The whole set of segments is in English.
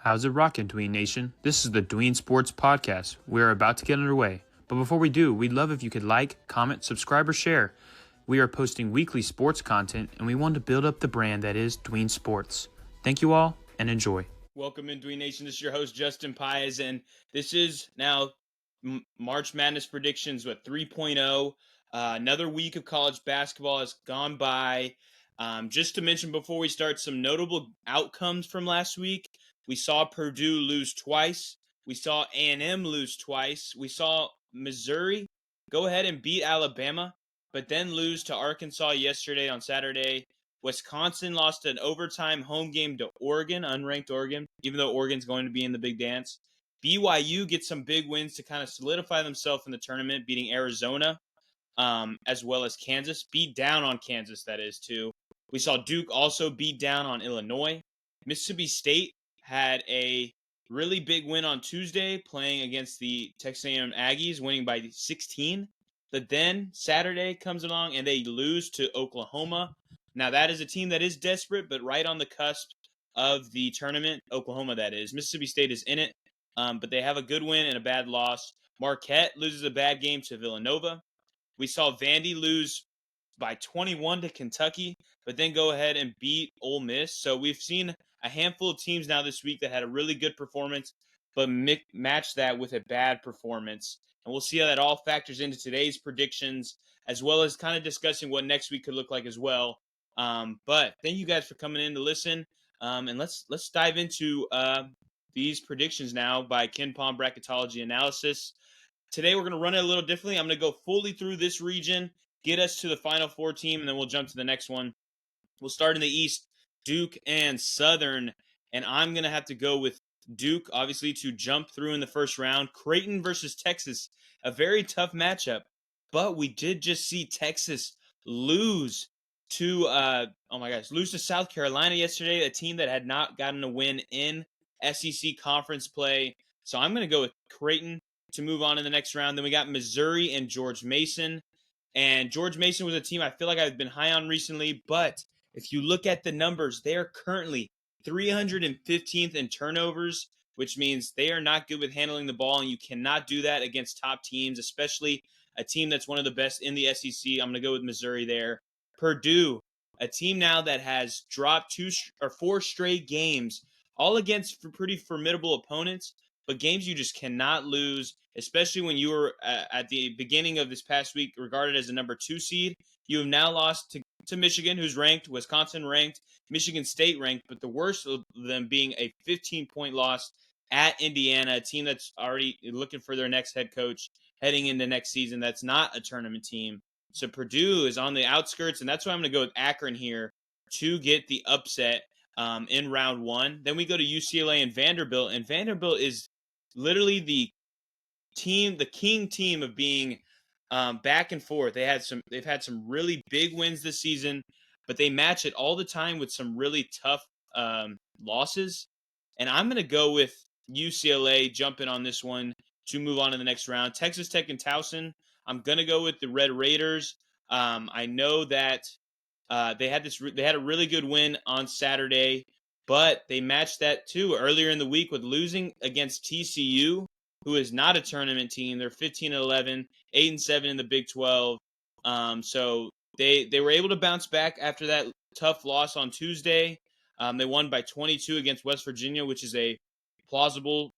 How's it rockin', Dween Nation? This is the Dween Sports Podcast. We're about to get underway. But before we do, we'd love if you could like, comment, subscribe, or share. We are posting weekly sports content, and we want to build up the brand that is Dween Sports. Thank you all, and enjoy. Welcome in, Dween Nation. This is your host, Justin Paez, and this is now March Madness predictions, 3.0. Another week of college basketball has gone by. Just to mention before we start some notable outcomes from last week, we saw Purdue lose twice. We saw A&M lose twice. We saw Missouri go ahead and beat Alabama, but then lose to Arkansas yesterday on Saturday. Wisconsin lost an overtime home game to Oregon, unranked Oregon, even though Oregon's going to be in the big dance. BYU gets some big wins to kind of solidify themselves in the tournament, beating Arizona, as well as Kansas. Beat down on Kansas, that is, too. We saw Duke also beat down on Illinois. Mississippi State had a really big win on Tuesday, playing against the Texas A&M Aggies, winning by 16. But then Saturday comes along and they lose to Oklahoma. Now, that is a team that is desperate, but right on the cusp of the tournament, Oklahoma, that is. Mississippi State is in it, but they have a good win and a bad loss. Marquette loses a bad game to Villanova. We saw Vandy lose by 21 to Kentucky, but then go ahead and beat Ole Miss. So we've seen a handful of teams now this week that had a really good performance, but match that with a bad performance. And we'll see how that all factors into today's predictions, as well as kind of discussing what next week could look like as well. But thank you guys for coming in to listen. And let's dive into these predictions now by KenPom Bracketology Analysis. Today we're going to run it a little differently. I'm going to go fully through this region, get us to the Final Four team, and then we'll jump to the next one. We'll start in the East, Duke and Southern, and I'm going to have to go with Duke, obviously, to jump through in the first round. Creighton versus Texas, a very tough matchup, but we did just see Texas lose to lose to South Carolina yesterday, a team that had not gotten a win in SEC conference play. So I'm going to go with Creighton to move on in the next round. Then we got Missouri and George Mason. And George Mason was a team I feel like I've been high on recently, but if you look at the numbers, they are currently 315th in turnovers, which means they are not good with handling the ball, and you cannot do that against top teams, especially a team that's one of the best in the SEC. I'm going to go with Missouri there. Purdue, a team now that has dropped 4 straight games, all against pretty formidable opponents, but games you just cannot lose, especially when you were at the beginning of this past week regarded as a number 2 seed. You have now lost to Michigan, who's ranked, Wisconsin ranked, Michigan State ranked, but the worst of them being a 15-point loss at Indiana, a team that's already looking for their next head coach heading into next season. That's not a tournament team. So Purdue is on the outskirts, and that's why I'm going to go with Akron here to get the upset in round 1. Then we go to UCLA and Vanderbilt is literally the king team of being back and forth. They've had some really big wins this season, but they match it all the time with some really tough losses. And I'm going to go with UCLA jumping on this one to move on to the next round. Texas Tech and Towson, I'm going to go with the Red Raiders. I know that they had a really good win on Saturday, but they matched that too earlier in the week with losing against TCU, who is not a tournament team. They're 15-11, 8-7 in the Big 12. So they were able to bounce back after that tough loss on Tuesday. They won by 22 against West Virginia, which is a plausible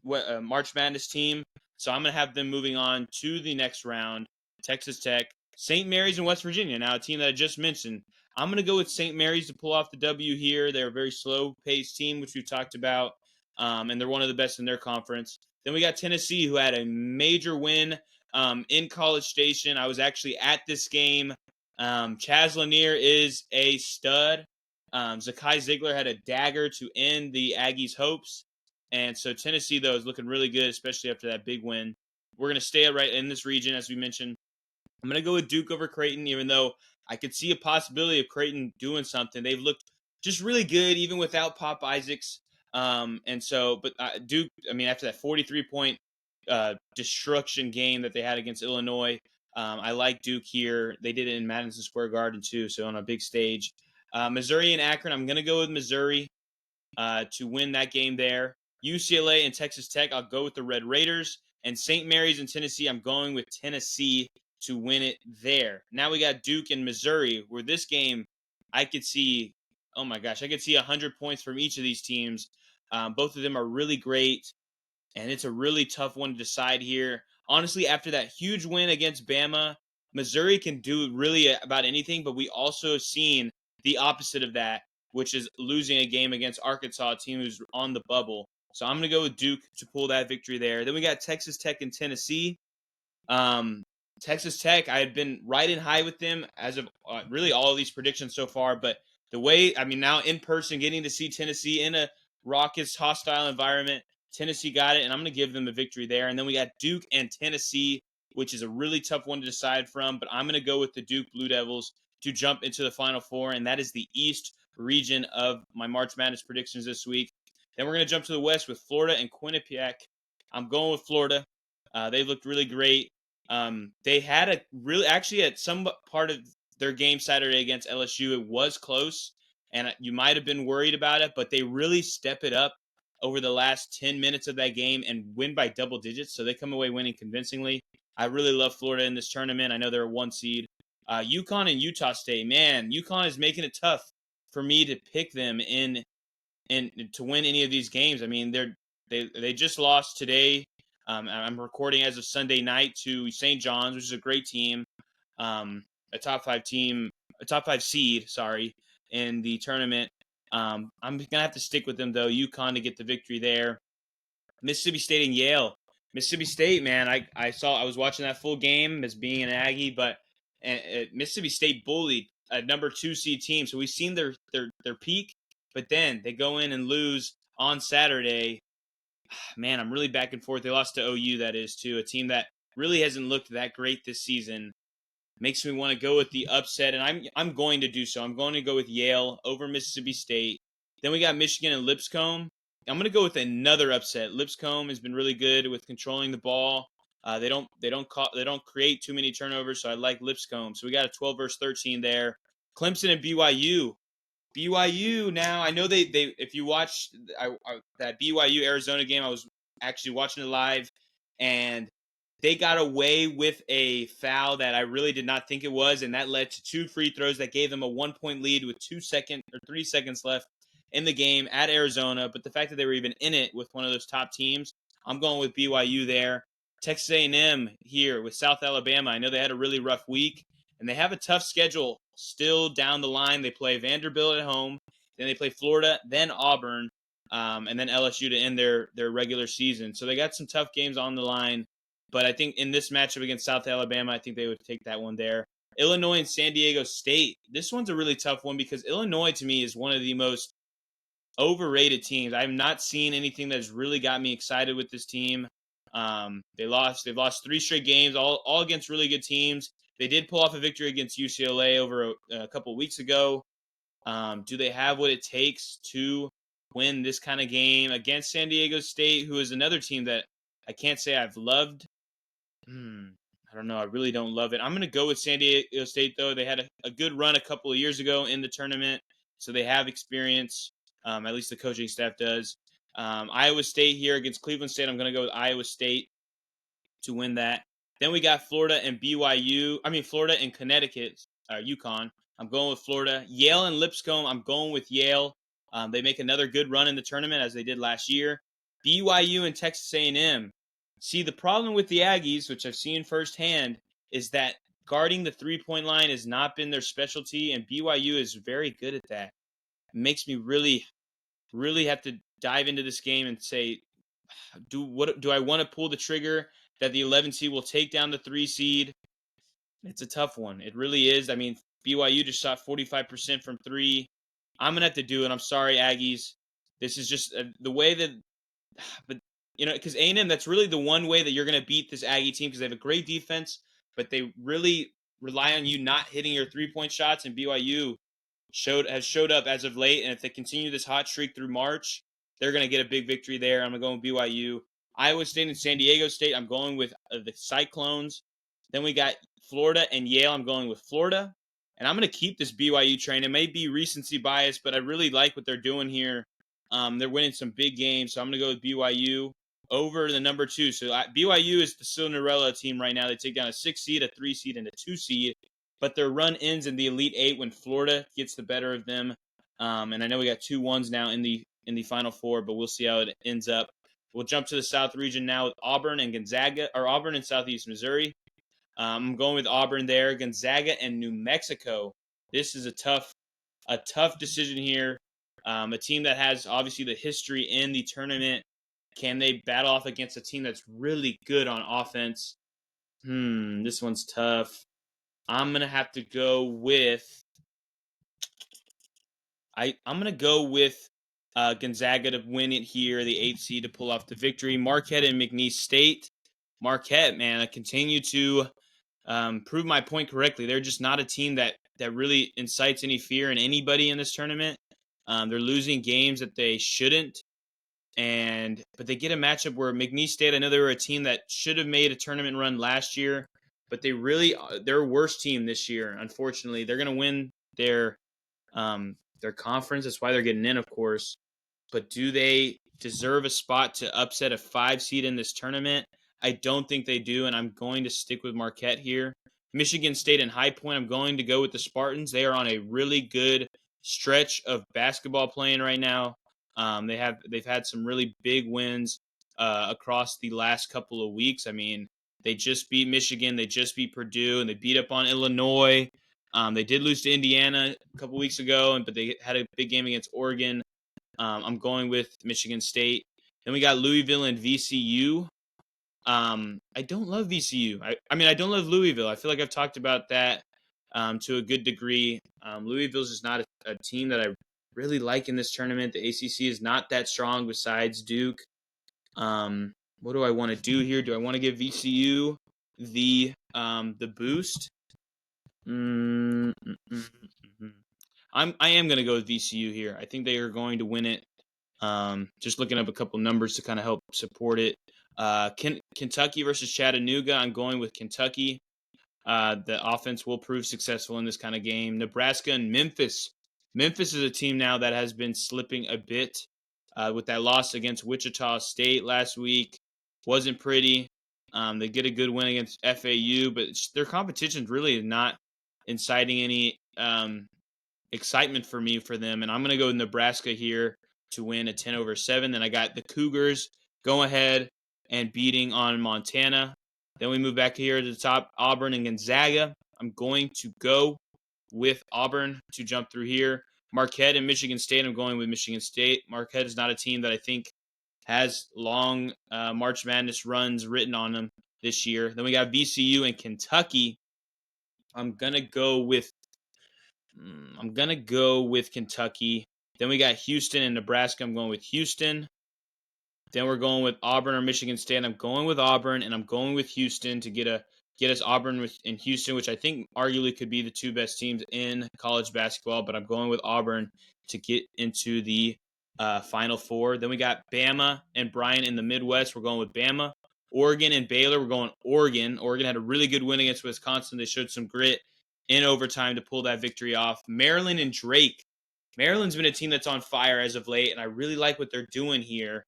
March Madness team. So I'm going to have them moving on to the next round. Texas Tech, St. Mary's, and West Virginia. Now, a team that I just mentioned. I'm going to go with St. Mary's to pull off the W here. They're a very slow-paced team, which we've talked about, and they're one of the best in their conference. Then we got Tennessee, who had a major win in College Station. I was actually at this game. Chaz Lanier is a stud. Zakai Ziegler had a dagger to end the Aggies' hopes. And so Tennessee, though, is looking really good, especially after that big win. We're going to stay right in this region, as we mentioned. I'm going to go with Duke over Creighton, even though I could see a possibility of Creighton doing something. They've looked just really good, even without Pop Isaacs. But Duke, after that 43-point destruction game that they had against Illinois, I like Duke here. They did it in Madison Square Garden, too, so on a big stage. Missouri and Akron, I'm going to go with Missouri. to win that game there. UCLA and Texas Tech, I'll go with the Red Raiders. And St. Mary's and Tennessee, I'm going with Tennessee to win it there. Now we got Duke and Missouri, where this game I could see, oh my gosh, I could see 100 points from each of these teams. Both of them are really great, and it's a really tough one to decide here. Honestly, after that huge win against Bama, Missouri can do really about anything, but we also have seen the opposite of that, which is losing a game against Arkansas, a team who's on the bubble. So I'm going to go with Duke to pull that victory there. Then we got Texas Tech and Tennessee. Um, Texas Tech, I had been riding high with them as of really all of these predictions so far, but the way, I mean, now in person, getting to see Tennessee in a raucous, hostile environment, Tennessee got it, and I'm going to give them the victory there. And then we got Duke and Tennessee, which is a really tough one to decide from, but I'm going to go with the Duke Blue Devils to jump into the Final Four, and that is the East region of my March Madness predictions this week. Then we're going to jump to the West with Florida and Quinnipiac. I'm going with Florida. They looked really great. They had a really, actually, at some part of their game Saturday against LSU, it was close, and you might have been worried about it, but they really step it up over the last 10 minutes of that game and win by double digits. So they come away winning convincingly. I really love Florida in this tournament. I know they're a 1 seed. UConn and Utah State, man, UConn is making it tough for me to pick them in to win any of these games. I mean, they just lost today. I'm recording as of Sunday night to St. John's, which is a great team, a top 5 team, a top 5 seed, sorry, in the tournament. I'm gonna have to stick with them though. UConn to get the victory there. Mississippi State and Yale. Mississippi State, man, I was watching that full game as being an Aggie, but Mississippi State bullied a number 2 seed team. So we've seen their peak, but then they go in and lose on Saturday. Man, I'm really back and forth. They lost to OU, that is, too, a team that really hasn't looked that great this season. Makes me want to go with the upset, and I'm going to do so. I'm going to go with Yale over Mississippi State. Then we got Michigan and Lipscomb. I'm going to go with another upset. Lipscomb has been really good with controlling the ball. They don't create too many turnovers, so I like Lipscomb. So we got a 12 versus 13 there. Clemson and BYU. BYU now, I know they if you watch that BYU Arizona game, I was actually watching it live, and they got away with a foul that I really did not think it was, and that led to 2 free throws that gave them a 1-point lead with 3 seconds left in the game at Arizona. But the fact that they were even in it with one of those top teams, I'm going with BYU there. Texas A&M here with South Alabama. I know they had a really rough week, and they have a tough schedule still down the line. They play Vanderbilt at home, then they play Florida, then Auburn, and then LSU to end their regular season. So they got some tough games on the line. But I think in this matchup against South Alabama, I think they would take that one there. Illinois and San Diego State. This one's a really tough one because Illinois, to me, is one of the most overrated teams. I have not seen anything that's really got me excited with this team. They've lost 3 straight games, all against really good teams. They did pull off a victory against UCLA over a couple weeks ago. Do they have what it takes to win this kind of game against San Diego State, who is another team that I can't say I've loved? I don't know. I really don't love it. I'm going to go with San Diego State, though. They had a good run a couple of years ago in the tournament, so they have experience. At least the coaching staff does. Iowa State here against Cleveland State. I'm going to go with Iowa State to win that. Then we got Florida and Florida and Connecticut, UConn. I'm going with Florida. Yale and Lipscomb. I'm going with Yale. They make another good run in the tournament as they did last year. BYU and Texas A&M. See, the problem with the Aggies, which I've seen firsthand, is that guarding the three-point line has not been their specialty, and BYU is very good at that. It makes me really, really have to dive into this game and say, do I want to pull the trigger that the 11 seed will take down the 3 seed? It's a tough one. It really is. I mean, BYU just shot 45% from 3. I'm going to have to do it. I'm sorry, Aggies. This is just the way that – but because A&M, that's really the one way that you're going to beat this Aggie team because they have a great defense, but they really rely on you not hitting your three-point shots, and BYU has showed up as of late, and if they continue this hot streak through March, they're going to get a big victory there. I'm going to go with BYU. Iowa State and San Diego State, I'm going with the Cyclones. Then we got Florida and Yale. I'm going with Florida. And I'm going to keep this BYU train. It may be recency bias, but I really like what they're doing here. They're winning some big games, so I'm going to go with BYU over the number 2. So BYU is the Cinderella team right now. They take down a 6 seed, a 3 seed, and a 2 seed. But their run ends in the Elite Eight when Florida gets the better of them. And I know we got 2-1s now in the Final Four, but we'll see how it ends up. We'll jump to the South region now with Auburn and Gonzaga, or Auburn and Southeast Missouri. I'm going with Auburn there. Gonzaga and New Mexico. This is a tough decision here. A team that has obviously the history in the tournament. Can they battle off against a team that's really good on offense? This one's tough. I'm gonna have to go with. I'm gonna go with Gonzaga to win it here, the 8th seed to pull off the victory. Marquette and McNeese State. Marquette, man, I continue to prove my point correctly. They're just not a team that really incites any fear in anybody in this tournament. They're losing games that they shouldn't, but they get a matchup where McNeese State, I know they were a team that should have made a tournament run last year, but they're a worse team this year. Unfortunately, they're going to win their conference. That's why they're getting in, of course. But do they deserve a spot to upset a 5 seed in this tournament? I don't think they do, and I'm going to stick with Marquette here. Michigan State and High Point, I'm going to go with the Spartans. They are on a really good stretch of basketball playing right now. They've had some really big wins across the last couple of weeks. I mean, they just beat Michigan, they just beat Purdue, and they beat up on Illinois. They did lose to Indiana a couple weeks ago, but they had a big game against Oregon. I'm going with Michigan State. Then we got Louisville and VCU. I don't love VCU. I mean, I don't love Louisville. I feel like I've talked about that to a good degree. Louisville's just not a team that I really like in this tournament. The ACC is not that strong besides Duke. What do I want to do here? Do I want to give VCU the boost? I am going to go with VCU here. I think they are going to win it. Just looking up a couple numbers to kind of help support it. Kentucky versus Chattanooga. I'm going with Kentucky. The offense will prove successful in this kind of game. Nebraska and Memphis. Memphis is a team now that has been slipping a bit with that loss against Wichita State last week. Wasn't pretty. They get a good win against FAU, but their competition really is not inciting any excitement for them. And I'm going to go with Nebraska here to win a 10-7. Then I got the Cougars go ahead and beating on Montana. Then we move back here to the top, Auburn and Gonzaga. I'm going to go with Auburn to jump through here. Marquette and Michigan State, I'm going with Michigan State. Marquette is not a team that I think has long March Madness runs written on them this year. Then we got VCU and Kentucky. I'm going to go with Kentucky. Then we got Houston and Nebraska. I'm going with Houston. Then we're going with Auburn or Michigan State. I'm going with Auburn, and I'm going with Houston to get us Auburn and Houston, which I think arguably could be the two best teams in college basketball. But I'm going with Auburn to get into the Final Four. Then we got Bama and Bryant in the Midwest. We're going with Bama. Oregon and Baylor. We're going Oregon. Oregon had a really good win against Wisconsin. They showed some grit in overtime to pull that victory off. Maryland and Drake. Maryland's been a team that's on fire as of late, and I really like what they're doing here.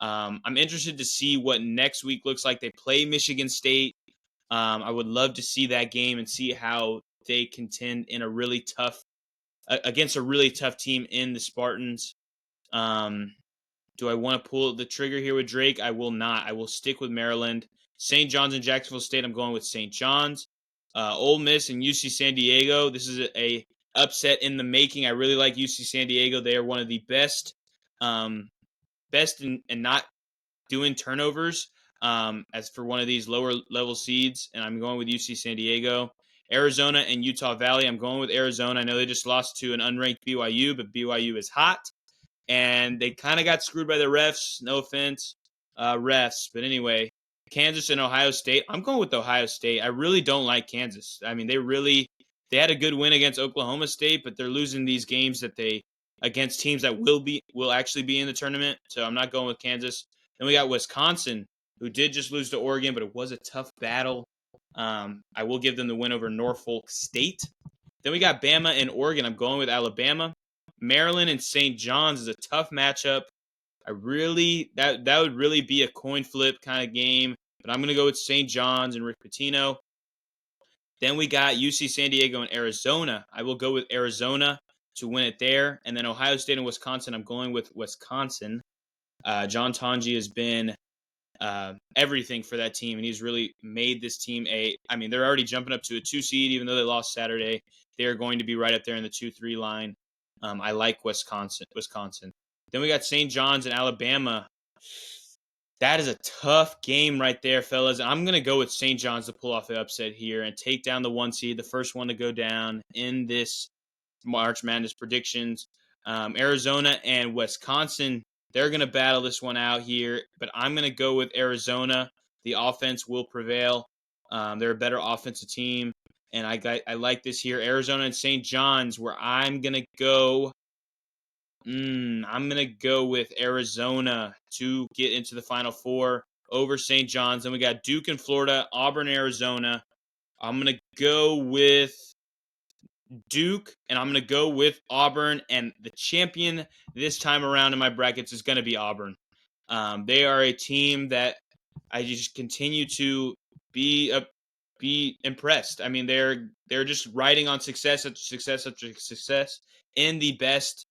I'm interested to see what next week looks like. They play Michigan State. I would love to see that game and see how they contend in against a really tough team in the Spartans. Do I want to pull the trigger here with Drake? I will not. I will stick with Maryland. St. John's and Jacksonville State, I'm going with St. John's. Ole Miss and UC San Diego. This is a upset in the making. I really like UC San Diego. They are one of the best in not doing turnovers as for one of these lower level seeds, and I'm going with UC San Diego. Arizona and Utah Valley, I'm going with Arizona. I know they just lost to an unranked BYU, but BYU is hot, and they kind of got screwed by the refs. No offense, refs. But anyway, Kansas and Ohio State. I'm going with Ohio State. I really don't like Kansas. I mean, they had a good win against Oklahoma State, but they're losing these games against teams that will actually be in the tournament. So I'm not going with Kansas. Then we got Wisconsin, who did just lose to Oregon, but it was a tough battle. I will give them the win over Norfolk State. Then we got Bama and Oregon. I'm going with Alabama. Maryland and St. John's is a tough matchup. That would really be a coin flip kind of game, but I'm going to go with St. John's and Rick Pitino. Then we got UC San Diego and Arizona. I will go with Arizona to win it there. And then Ohio State and Wisconsin, I'm going with Wisconsin. John Tonji has been everything for that team, and he's really made this team they're already jumping up to a 2 seed, even though they lost Saturday. They're going to be right up there in the 2-3 line. I like Wisconsin. Then we got St. John's and Alabama. That is a tough game right there, fellas. I'm going to go with St. John's to pull off the upset here and take down the 1 seed, the first one to go down in this March Madness predictions. Arizona and Wisconsin, they're going to battle this one out here, but I'm going to go with Arizona. The offense will prevail. They're a better offensive team, and I like this here. Arizona and St. John's, where I'm going to go. I'm going to go with Arizona to get into the Final Four over St. John's. Then we got Duke and Florida, Auburn, Arizona. I'm going to go with Duke, and I'm going to go with Auburn. And the champion this time around in my brackets is going to be Auburn. They are a team that I just continue to be impressed. I mean, they're just riding on success after success after success in the best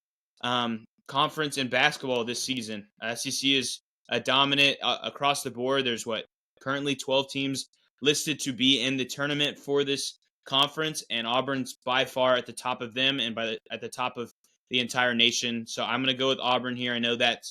conference in basketball this season. SEC is dominant across the board. There's currently 12 teams listed to be in the tournament for this conference, and Auburn's by far at the top of them and at the top of the entire nation. So I'm going to go with Auburn here. I know that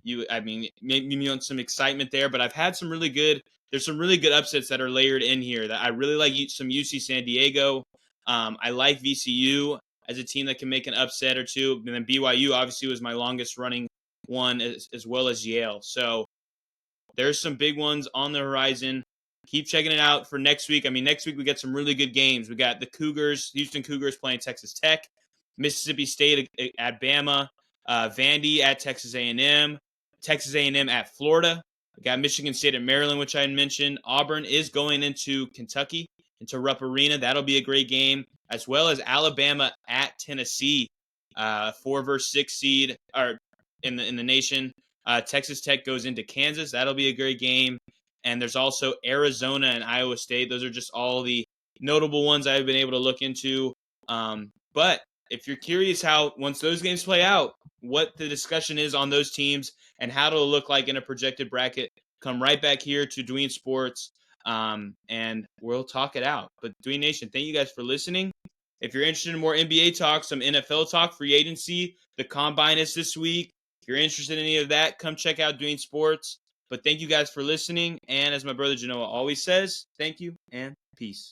maybe you want some excitement there, but I've had there's some really good upsets that are layered in here that I really like. Some UC San Diego. I like VCU as a team that can make an upset or two. And then BYU obviously was my longest running one, as well as Yale. So there's some big ones on the horizon. Keep checking it out for next week. Next week we got some really good games. We got the Houston Cougars playing Texas Tech, Mississippi State at Bama, Vandy at Texas A&M, Texas A&M at Florida. We got Michigan State at Maryland, which I had mentioned. Auburn is going into Kentucky, into Rupp Arena. That'll be a great game, as well as Alabama at Tennessee, 4 versus 6 seed in the nation. Texas Tech goes into Kansas. That'll be a great game. And there's also Arizona and Iowa State. Those are just all the notable ones I've been able to look into. But if you're curious how, once those games play out, what the discussion is on those teams and how it'll look like in a projected bracket, come right back here to Dween Sports, and we'll talk it out. But Dween Nation, thank you guys for listening. If you're interested in more NBA talk, some NFL talk, free agency, the Combine is this week. If you're interested in any of that, come check out Dween Sports. But thank you guys for listening. And as my brother Genoa always says, thank you and peace.